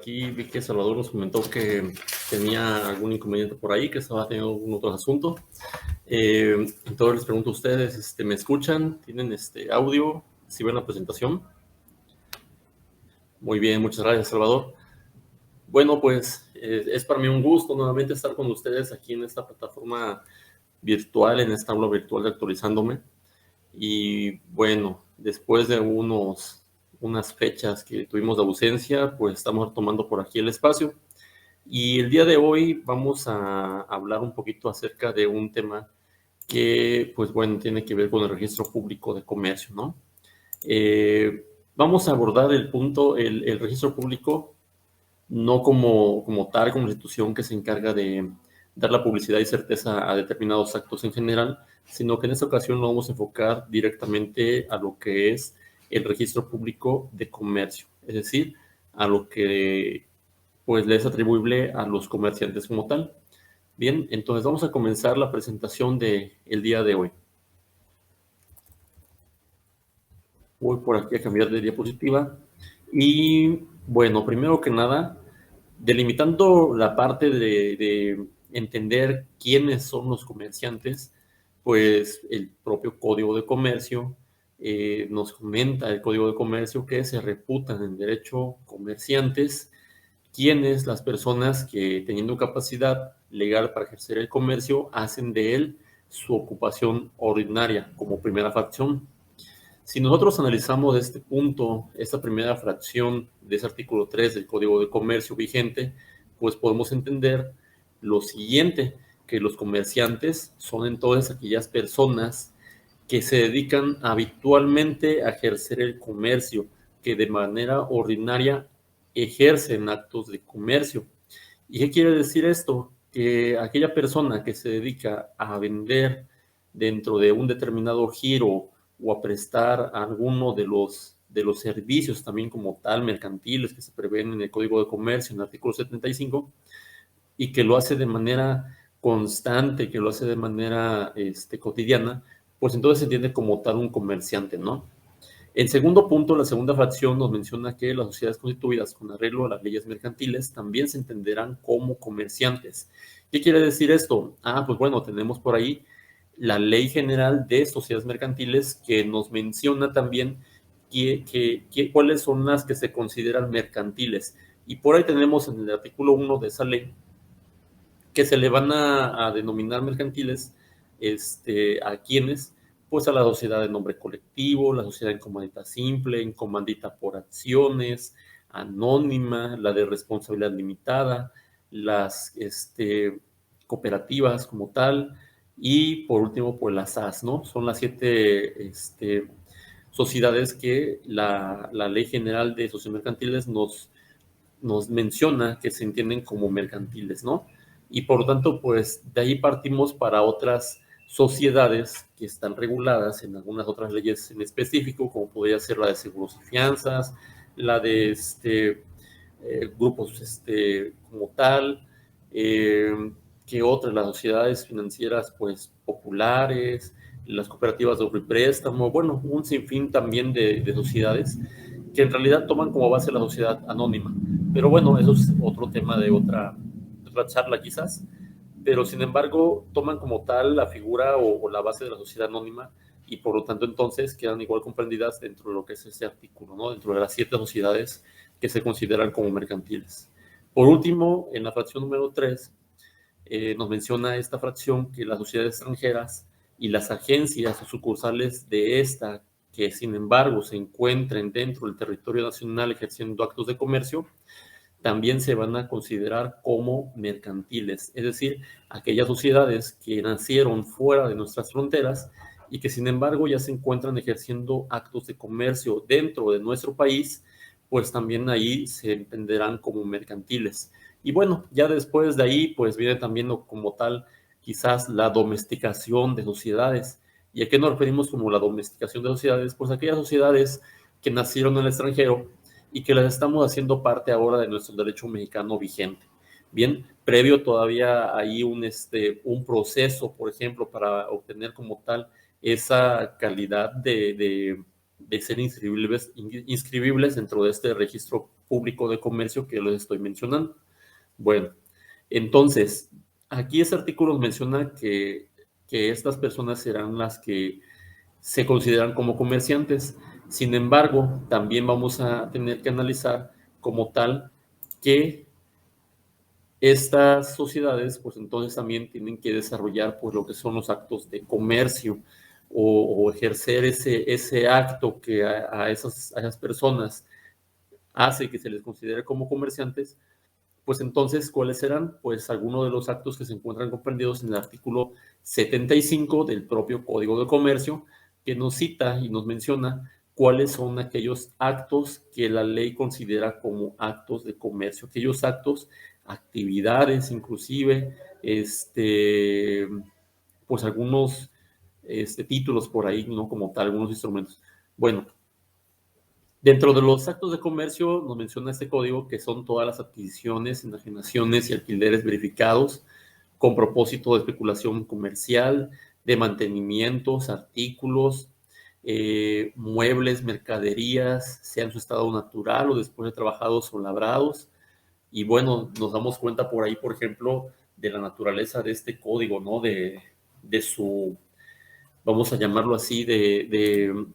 aquí vi que Salvador nos comentó que tenía algún inconveniente por ahí, que estaba teniendo algún otro asunto. Entonces les pregunto a ustedes, ¿me escuchan? ¿Tienen audio? ¿Sí ven la presentación? Muy bien, muchas gracias, Salvador. Bueno, pues es para mí un gusto nuevamente estar con ustedes aquí en esta plataforma virtual, en esta aula virtual de Actualizándome. Y bueno, después de unas fechas que tuvimos de ausencia, pues estamos tomando por aquí el espacio. Y el día de hoy vamos a hablar un poquito acerca de un tema que, pues bueno, tiene que ver con el registro público de comercio, ¿no? Vamos a abordar el punto, el registro público, no como tal, como institución que se encarga de dar la publicidad y certeza a determinados actos en general, sino que en esta ocasión lo vamos a enfocar directamente a lo que es el registro público de comercio, es decir, a lo que pues le es atribuible a los comerciantes como tal. Bien, entonces vamos a comenzar la presentación del día de hoy. Voy por aquí a cambiar de diapositiva. Y bueno, primero que nada, delimitando la parte de entender quiénes son los comerciantes, pues el propio Código de Comercio nos comenta el Código de Comercio que se reputan en derecho comerciantes quienes las personas que teniendo capacidad legal para ejercer el comercio hacen de él su ocupación ordinaria como primera fracción. Si nosotros analizamos de este punto, esta primera fracción de ese artículo 3 del Código de Comercio vigente, pues podemos entender lo siguiente, que los comerciantes son entonces aquellas personas que se dedican habitualmente a ejercer el comercio, que de manera ordinaria ejercen actos de comercio. ¿Y qué quiere decir esto? Que aquella persona que se dedica a vender dentro de un determinado giro o a prestar alguno de los servicios también como tal mercantiles que se prevén en el Código de Comercio, en el artículo 75, y que lo hace de manera constante, que lo hace de manera cotidiana, pues entonces se entiende como tal un comerciante, ¿no? El segundo punto, la segunda fracción, nos menciona que las sociedades constituidas con arreglo a las leyes mercantiles también se entenderán como comerciantes. ¿Qué quiere decir esto? Pues bueno, tenemos por ahí la Ley General de Sociedades Mercantiles que nos menciona también cuáles son las que se consideran mercantiles. Y por ahí tenemos en el artículo 1 de esa ley que se le van a denominar mercantiles a quienes, pues a la sociedad de nombre colectivo, la sociedad en comandita simple, en comandita por acciones, anónima, la de responsabilidad limitada, las cooperativas como tal, y por último, pues las SAS, ¿no? Son las 7 sociedades que la Ley General de Sociedades Mercantiles nos menciona que se entienden como mercantiles, ¿no? Y por lo tanto, pues de ahí partimos para otras sociedades que están reguladas en algunas otras leyes en específico, como podría ser la de seguros y fianzas, la de grupos como tal, que otras, las sociedades financieras pues populares, las cooperativas de préstamo, bueno, un sinfín también de sociedades que en realidad toman como base la sociedad anónima. Pero bueno, eso es otro tema de otra charla quizás, pero sin embargo toman como tal la figura o la base de la sociedad anónima y por lo tanto entonces quedan igual comprendidas dentro de lo que es ese artículo, ¿no? Dentro de las 7 sociedades que se consideran como mercantiles. Por último, en la fracción número 3, nos menciona esta fracción que las sociedades extranjeras y las agencias o sucursales de esta que sin embargo se encuentren dentro del territorio nacional ejerciendo actos de comercio, también se van a considerar como mercantiles, es decir, aquellas sociedades que nacieron fuera de nuestras fronteras y que sin embargo ya se encuentran ejerciendo actos de comercio dentro de nuestro país, pues también ahí se entenderán como mercantiles. Y bueno, ya después de ahí, pues viene también como tal quizás la domesticación de sociedades. ¿Y a qué nos referimos como la domesticación de sociedades? Pues aquellas sociedades que nacieron en el extranjero y que las estamos haciendo parte ahora de nuestro derecho mexicano vigente. Bien, previo todavía hay un proceso, por ejemplo, para obtener como tal esa calidad de de ser inscribibles dentro de este registro público de comercio que les estoy mencionando. Bueno, entonces, aquí este artículo menciona que estas personas serán las que se consideran como comerciantes. Sin embargo, también vamos a tener que analizar como tal que estas sociedades, pues entonces también tienen que desarrollar pues lo que son los actos de comercio o ejercer ese acto que a esas personas hace que se les considere como comerciantes. Pues entonces, ¿cuáles serán? Pues algunos de los actos que se encuentran comprendidos en el artículo 75 del propio Código de Comercio, que nos cita y nos menciona cuáles son aquellos actos que la ley considera como actos de comercio, aquellos actos, actividades inclusive, pues algunos títulos por ahí, ¿no? Como tal, algunos instrumentos. Bueno, dentro de los actos de comercio nos menciona este código que son todas las adquisiciones, enajenaciones y alquileres verificados con propósito de especulación comercial, de mantenimientos, artículos, muebles, mercaderías, sea en su estado natural o después de trabajados o labrados. Y bueno, nos damos cuenta por ahí, por ejemplo, de la naturaleza de este código, ¿no? De su, vamos a llamarlo así, de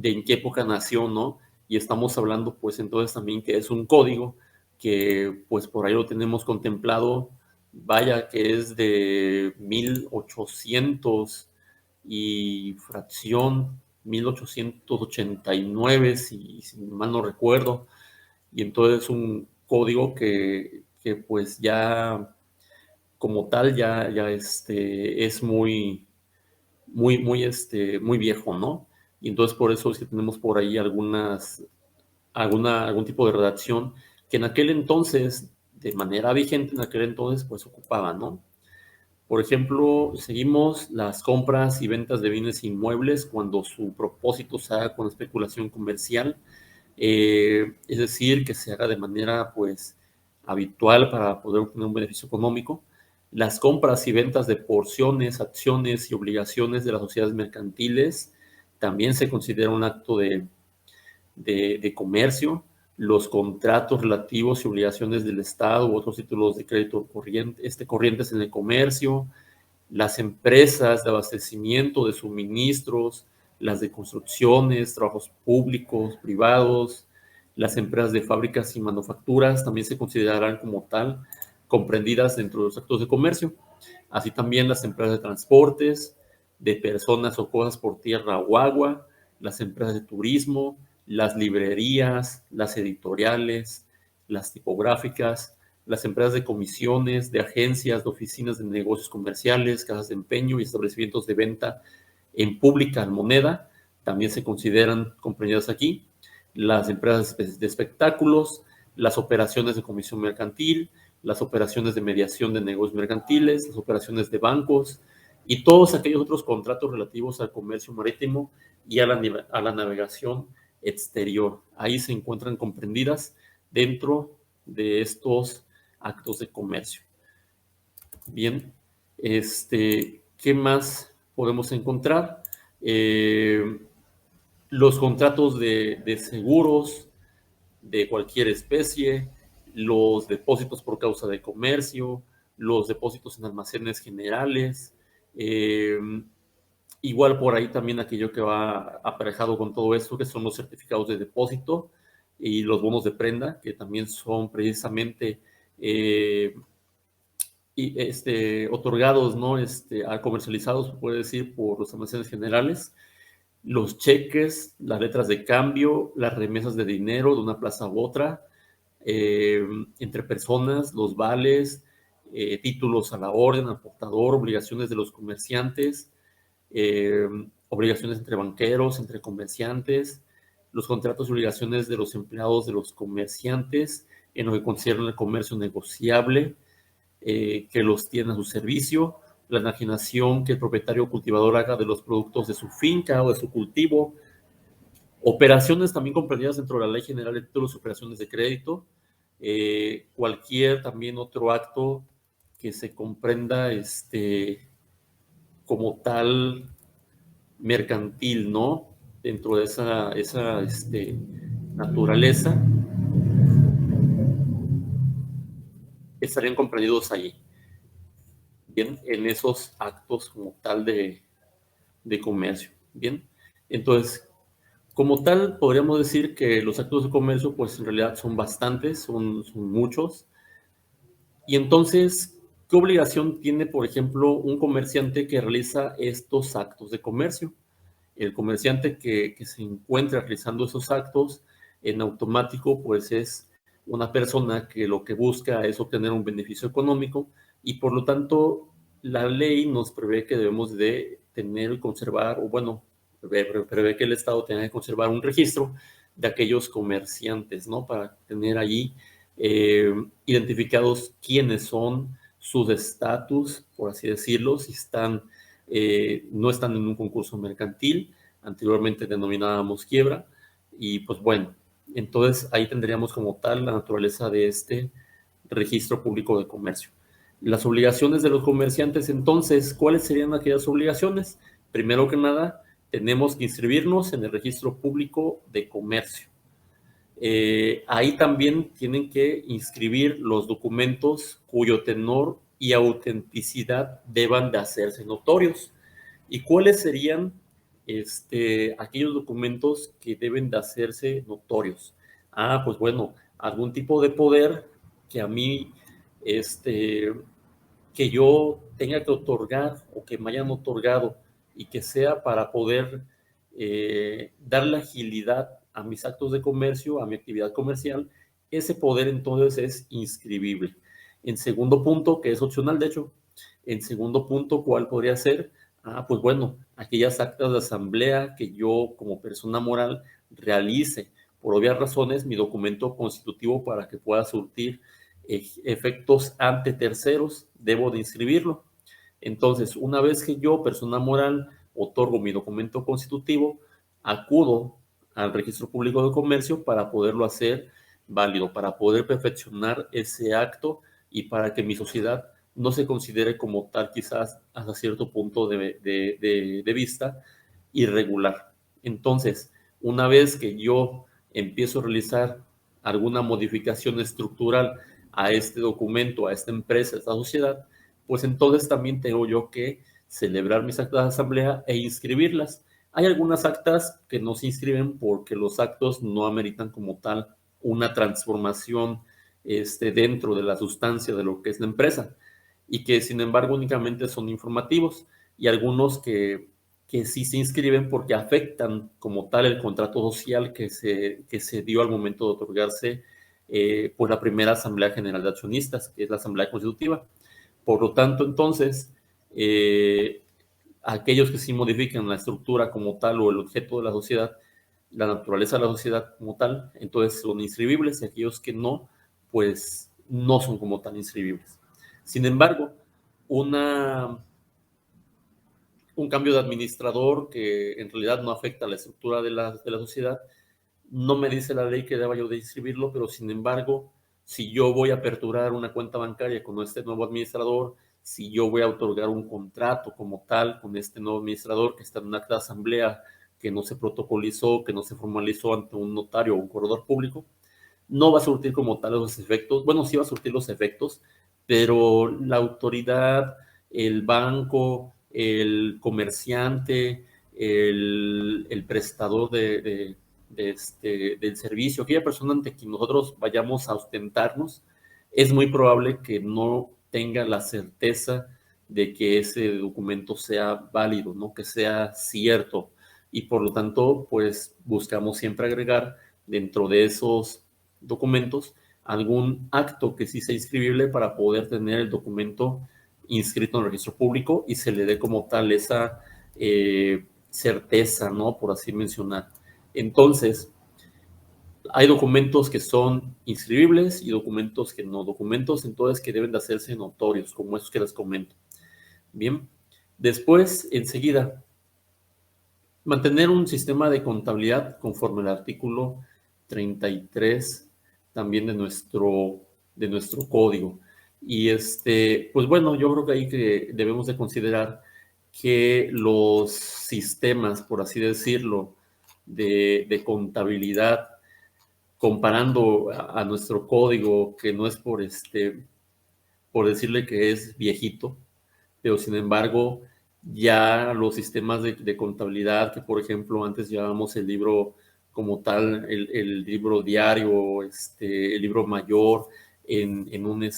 en qué época nació, ¿no? Y estamos hablando, pues, entonces también que es un código que, pues, por ahí lo tenemos contemplado, vaya, que es de 1800 y fracción, 1889, si mal no recuerdo, y entonces un código que pues ya como tal ya es muy viejo, ¿no? Y entonces por eso es que tenemos por ahí algún tipo de redacción que en aquel entonces, de manera vigente en aquel entonces, pues ocupaba, ¿no? Por ejemplo, seguimos las compras y ventas de bienes inmuebles cuando su propósito se haga con especulación comercial, es decir, que se haga de manera pues habitual para poder obtener un beneficio económico. Las compras y ventas de porciones, acciones y obligaciones de las sociedades mercantiles también se considera un acto de comercio. Los contratos relativos y obligaciones del Estado u otros títulos de crédito corrientes en el comercio, las empresas de abastecimiento de suministros, las de construcciones, trabajos públicos, privados, las empresas de fábricas y manufacturas también se considerarán como tal comprendidas dentro de los actos de comercio. Así también las empresas de transportes, de personas o cosas por tierra o agua, las empresas de turismo, las librerías, las editoriales, las tipográficas, las empresas de comisiones, de agencias, de oficinas de negocios comerciales, casas de empeño y establecimientos de venta en pública en moneda, también se consideran comprendidas aquí. Las empresas de espectáculos, las operaciones de comisión mercantil, las operaciones de mediación de negocios mercantiles, las operaciones de bancos y todos aquellos otros contratos relativos al comercio marítimo y a la navegación exterior. Ahí se encuentran comprendidas dentro de estos actos de comercio. Bien, ¿qué más podemos encontrar? Los contratos de seguros de cualquier especie, los depósitos por causa de comercio, los depósitos en almacenes generales, eh, igual por ahí también aquello que va aparejado con todo esto, que son los certificados de depósito y los bonos de prenda, que también son precisamente eh, otorgados, ¿no? Comercializados, se puede decir, por los almacenes generales, los cheques, las letras de cambio, las remesas de dinero de una plaza u otra, entre personas, los vales, títulos a la orden, al portador, obligaciones de los comerciantes, obligaciones entre banqueros, entre comerciantes, los contratos y obligaciones de los empleados de los comerciantes en lo que concierne al comercio negociable, que los tiene a su servicio, la enajenación que el propietario cultivador haga de los productos de su finca o de su cultivo, operaciones también comprendidas dentro de la Ley General de Títulos y Operaciones de Crédito, cualquier también otro acto que se comprenda como tal mercantil, ¿no? dentro de esa naturaleza, estarían comprendidos allí, bien, en esos actos como tal de comercio, bien. Entonces, como tal, podríamos decir que los actos de comercio, pues en realidad son bastantes, son muchos. Y entonces, ¿qué obligación tiene, por ejemplo, un comerciante que realiza estos actos de comercio? El comerciante que se encuentra realizando esos actos en automático, pues es una persona que lo que busca es obtener un beneficio económico y por lo tanto la ley nos prevé que debemos de tener y conservar, o bueno, prevé que el Estado tenga que conservar un registro de aquellos comerciantes, ¿no? Para tener allí identificados quiénes son, sus estatus, por así decirlo, si están, no están en un concurso mercantil, anteriormente denominábamos quiebra, y pues bueno, entonces ahí tendríamos como tal la naturaleza de este registro público de comercio. Las obligaciones de los comerciantes, entonces, ¿cuáles serían aquellas obligaciones? Primero que nada, tenemos que inscribirnos en el registro público de comercio. Ahí también tienen que inscribir los documentos cuyo tenor y autenticidad deban de hacerse notorios. ¿Y cuáles serían aquellos documentos que deben de hacerse notorios? Ah, pues bueno, algún tipo de poder que a mí, que yo tenga que otorgar o que me hayan otorgado y que sea para poder darle agilidad a mis actos de comercio, a mi actividad comercial, ese poder entonces es inscribible. En segundo punto, que es opcional de hecho, en segundo punto, ¿cuál podría ser? Ah, pues bueno, aquellas actas de asamblea que yo como persona moral realice, por obvias razones, mi documento constitutivo para que pueda surtir efectos ante terceros, debo de inscribirlo. Entonces, una vez que yo, persona moral, otorgo mi documento constitutivo, acudo al registro público de comercio para poderlo hacer válido, para poder perfeccionar ese acto y para que mi sociedad no se considere como tal, quizás hasta cierto punto de vista, irregular. Entonces, una vez que yo empiezo a realizar alguna modificación estructural a este documento, a esta empresa, a esta sociedad, pues entonces también tengo yo que celebrar mis actas de asamblea e inscribirlas. Hay algunas actas que no se inscriben porque los actos no ameritan como tal una transformación dentro de la sustancia de lo que es la empresa y que sin embargo únicamente son informativos y algunos que sí se inscriben porque afectan como tal el contrato social que se dio al momento de otorgarse pues la primera Asamblea General de Accionistas, que es la Asamblea Constitutiva. Por lo tanto, entonces, aquellos que sí modifican la estructura como tal o el objeto de la sociedad, la naturaleza de la sociedad como tal, entonces son inscribibles y aquellos que no, pues no son como tan inscribibles. Sin embargo, una, un cambio de administrador que en realidad no afecta a la estructura de la sociedad, no me dice la ley que deba yo de inscribirlo, pero sin embargo, si yo voy a aperturar una cuenta bancaria con este nuevo administrador, si yo voy a otorgar un contrato como tal con este nuevo administrador que está en un acta de asamblea que no se protocolizó, que no se formalizó ante un notario o un corredor público, no va a surtir como tal los efectos. Bueno, sí va a surtir los efectos, pero la autoridad, el banco, el comerciante, el prestador del servicio, aquella persona ante quien nosotros vayamos a ostentarnos, es muy probable que no tenga la certeza de que ese documento sea válido, ¿no? Que sea cierto. Y por lo tanto, pues buscamos siempre agregar dentro de esos documentos algún acto que sí sea inscribible para poder tener el documento inscrito en el registro público y se le dé como tal esa certeza, ¿no? Por así mencionar. Entonces, hay documentos que son inscribibles y documentos que no. Documentos entonces que deben de hacerse notorios, como esos que les comento. Bien. Después, enseguida, mantener un sistema de contabilidad conforme al artículo 33 también de nuestro código. Y pues bueno, yo creo que ahí que debemos de considerar que los sistemas, por así decirlo, de contabilidad, comparando a nuestro código, que no es por decirle que es viejito, pero sin embargo, ya los sistemas de contabilidad, que por ejemplo antes llevábamos el libro como tal, el libro diario, el libro mayor, en un